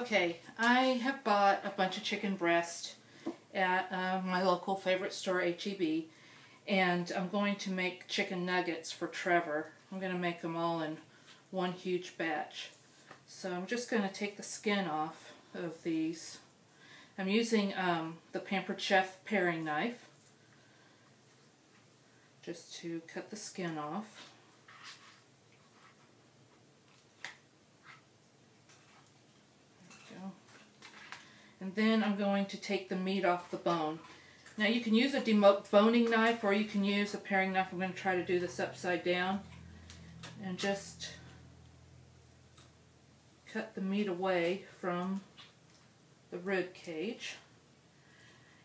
Okay, I have bought a bunch of chicken breast at my local favorite store, H-E-B, and I'm going to make chicken nuggets for Trevor. I'm going to make them all in one huge batch. So I'm just going to take the skin off of these. I'm using the Pampered Chef paring knife just to cut the skin off. And then I'm going to take the meat off the bone. Now you can use a deboning knife or you can use a paring knife. I'm going to try to do this upside down and just cut the meat away from the rib cage.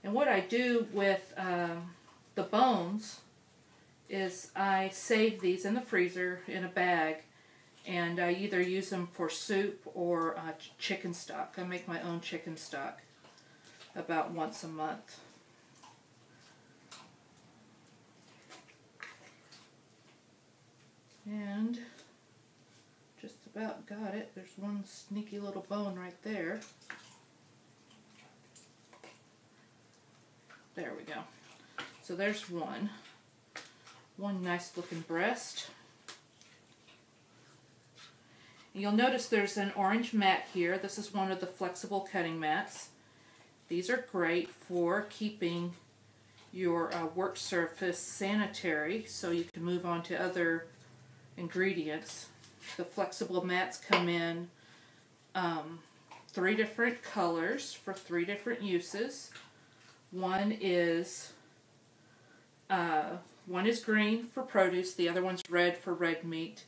And what I do with the bones is I save these in the freezer in a bag, and I either use them for soup or chicken stock. I make my own chicken stock about once a month. And just about got it. There's one sneaky little bone right there. There we go. So there's one nice looking breast. You'll notice there's an orange mat here. This is one of the flexible cutting mats. These are great for keeping your work surface sanitary so you can move on to other ingredients. The flexible mats come in 3 different colors for 3 different uses. One is green for produce, the other one's red for red meat,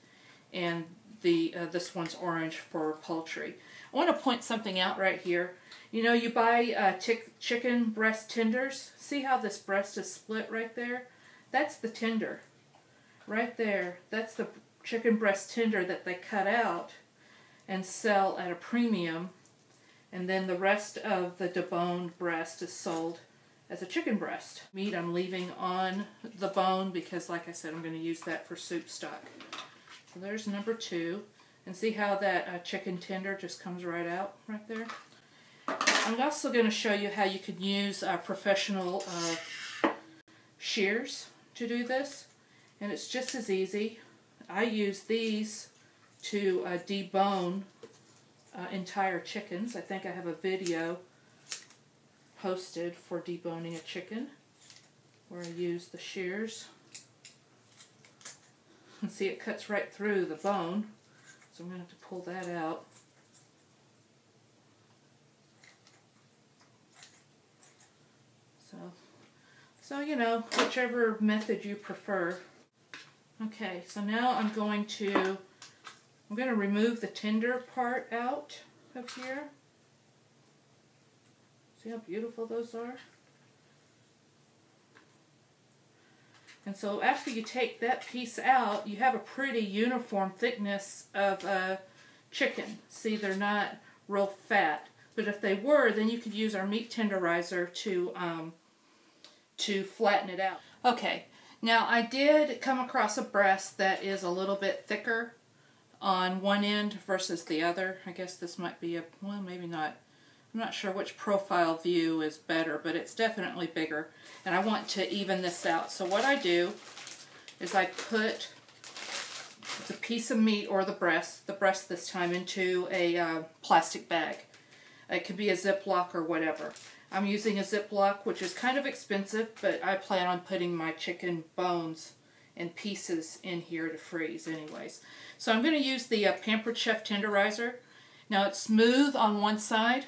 and this one's orange for poultry. I want to point something out right here. You know, you buy chicken breast tenders. See how this breast is split right there? That's the tender. Right there. That's the chicken breast tender that they cut out and sell at a premium. And then the rest of the deboned breast is sold as a chicken breast. Meat I'm leaving on the bone because, like I said, I'm going to use that for soup stock. So there's number 2. And see how that chicken tender just comes right out right there? I'm also going to show you how you can use professional shears to do this. And it's just as easy. I use these to debone entire chickens. I think I have a video posted for deboning a chicken where I use the shears. And see, it cuts right through the bone, so I'm going to have to pull that out. So you know, whichever method you prefer. Okay, so now I'm going to remove the tender part out of here. See how beautiful those are? And so after you take that piece out, you have a pretty uniform thickness of chicken. See, they're not real fat. But if they were, then you could use our meat tenderizer to flatten it out. Okay, now I did come across a breast that is a little bit thicker on one end versus the other. I guess this might be well, maybe not. I'm not sure which profile view is better, but it's definitely bigger. And I want to even this out. So what I do is I put the piece of meat, or the breast this time, into a plastic bag. It could be a Ziploc or whatever. I'm using a Ziploc, which is kind of expensive, but I plan on putting my chicken bones and pieces in here to freeze anyways. So I'm going to use the Pampered Chef tenderizer. Now it's smooth on one side,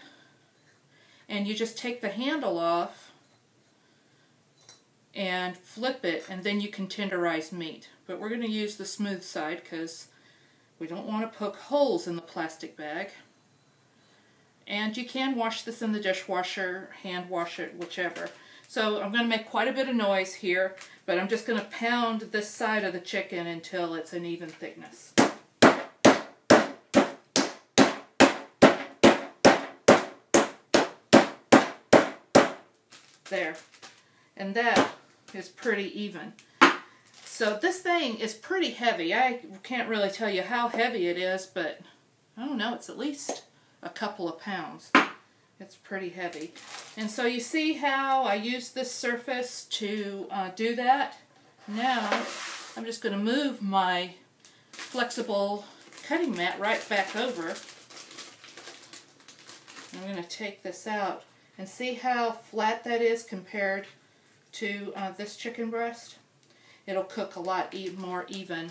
and you just take the handle off and flip it, and then you can tenderize meat. But we're going to use the smooth side because we don't want to poke holes in the plastic bag. And you can wash this in the dishwasher, hand wash it, whichever. So I'm going to make quite a bit of noise here, but I'm just going to pound this side of the chicken until it's an even thickness. There. And that is pretty even. So this thing is pretty heavy. I can't really tell you how heavy it is, but I don't know, it's at least a couple of pounds. It's pretty heavy. And so you see how I use this surface to do that? Now I'm just going to move my flexible cutting mat right back over. I'm going to take this out and see how flat that is compared to this chicken breast. It'll cook a lot more even.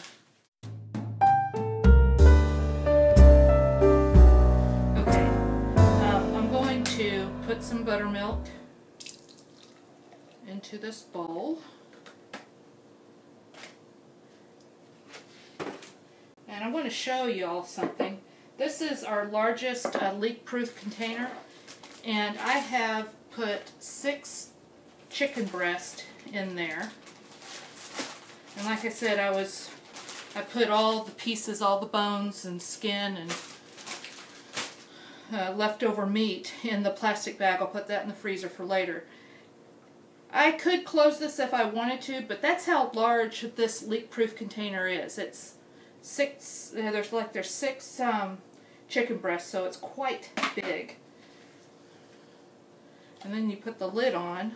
Okay, I'm going to put some buttermilk into this bowl. And I'm going to show you all something. This is our largest leak-proof container, and I have put 6 chicken breast in there. And like I said, I put all the pieces, all the bones and skin and leftover meat in the plastic bag. I'll put that in the freezer for later. I could close this if I wanted to, but that's how large this leak-proof container is. It's 6. There's 6 chicken breasts, so it's quite big. And then you put the lid on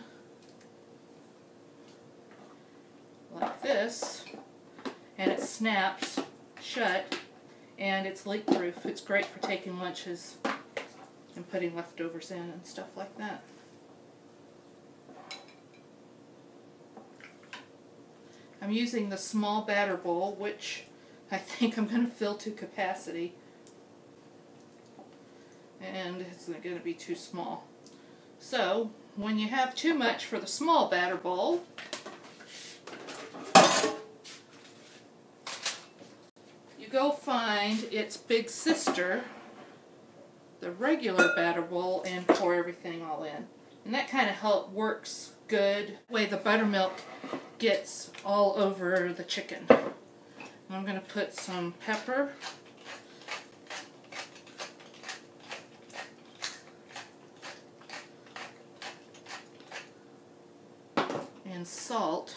like this, and it snaps shut, and it's leak-proof. It's great for taking lunches and putting leftovers in and stuff like that. I'm using the small batter bowl, which I think I'm going to fill to capacity, and it's not going to be too small. So when you have too much for the small batter bowl, you go find its big sister, the regular batter bowl, and pour everything all in. And that kind of works good. That way the buttermilk gets all over the chicken. And I'm going to put some pepper, and salt.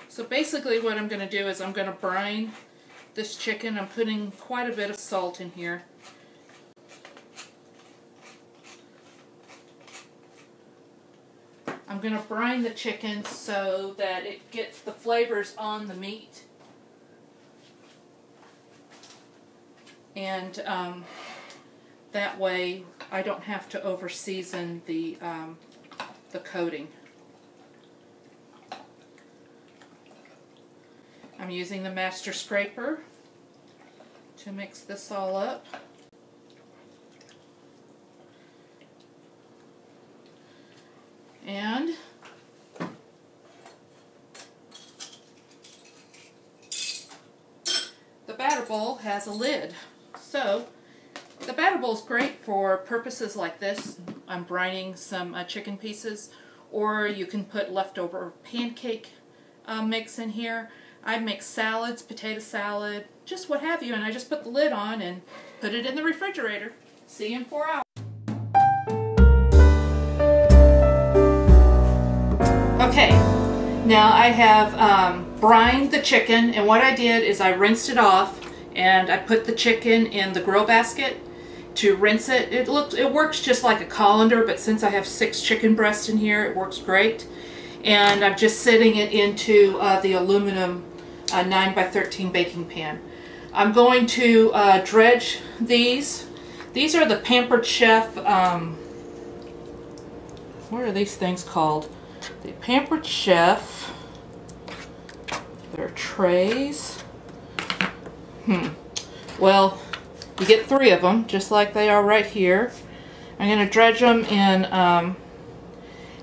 So basically what I'm going to do is I'm going to brine this chicken. I'm putting quite a bit of salt in here. I'm going to brine the chicken so that it gets the flavors on the meat. And that way I don't have to over season the coating. I'm using the master scraper to mix this all up. And the batter bowl has a lid. So the batter bowl is great for purposes like this. I'm brining some chicken pieces, or you can put leftover pancake mix in here. I make salads, potato salad, just what have you, and I just put the lid on and put it in the refrigerator. See you in 4 hours. Okay, now I have brined the chicken, and what I did is I rinsed it off, and I put the chicken in the grill basket to rinse it. It works just like a colander, but since I have 6 chicken breasts in here, it works great. And I'm just setting it into the aluminum 9x13 baking pan. I'm going to dredge these. These are the Pampered Chef, what are these things called? The Pampered Chef, they're trays. Well, you get 3 of them, just like they are right here. I'm going to dredge them in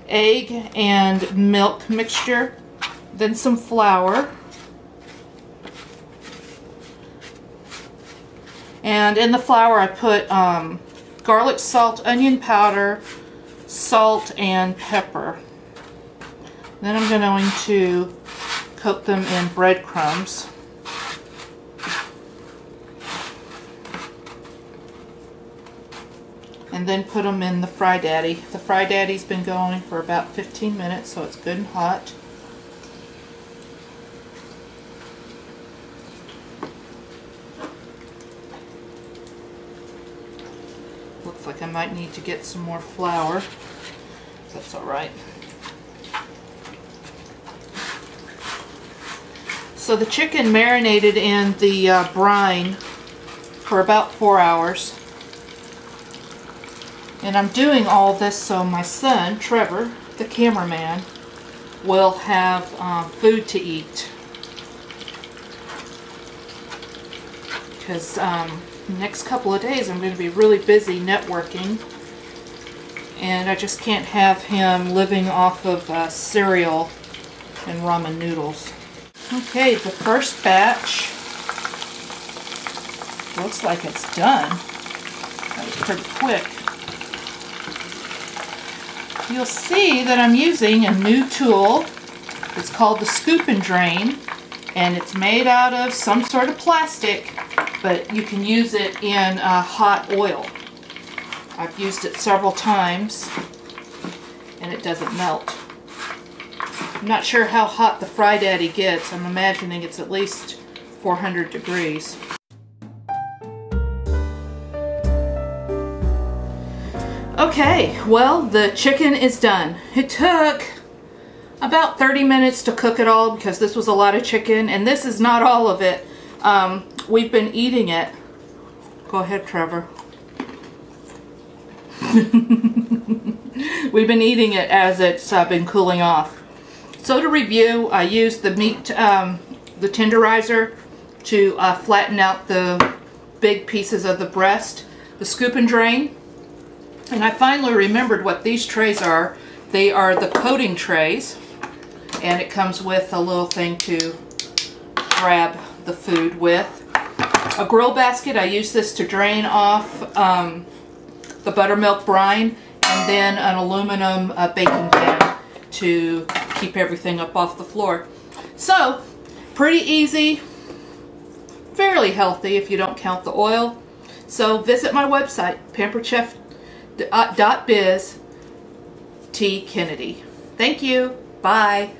egg and milk mixture, then some flour, and in the flour I put garlic, salt, onion powder, salt, and pepper. Then I'm going to coat them in breadcrumbs. And then put them in the Fry Daddy. The Fry Daddy's been going for about 15 minutes, so it's good and hot. Looks like I might need to get some more flour. That's all right. So the chicken marinated in the brine for about 4 hours. And I'm doing all this so my son, Trevor, the cameraman, will have food to eat. Because the next couple of days I'm going to be really busy networking. And I just can't have him living off of cereal and ramen noodles. Okay, the first batch looks like it's done. That was pretty quick. You'll see that I'm using a new tool. It's called the scoop and drain, and it's made out of some sort of plastic, but you can use it in hot oil. I've used it several times and it doesn't melt. I'm not sure how hot the Fry Daddy gets. I'm imagining it's at least 400 degrees. Okay, well, the chicken is done. It took about 30 minutes to cook it all because this was a lot of chicken, and this is not all of it. We've been eating it. Go ahead, Trevor. We've been eating it as it's been cooling off. So to review, I used the meat, the tenderizer to flatten out the big pieces of the breast, the scoop and drain. And I finally remembered what these trays are. They are the coating trays, and it comes with a little thing to grab the food with. A grill basket, I use this to drain off the buttermilk brine, and then an aluminum baking pan to keep everything up off the floor. So, pretty easy, fairly healthy if you don't count the oil. So visit my website, pamperedchef.biz T. Kennedy. Thank you. Bye.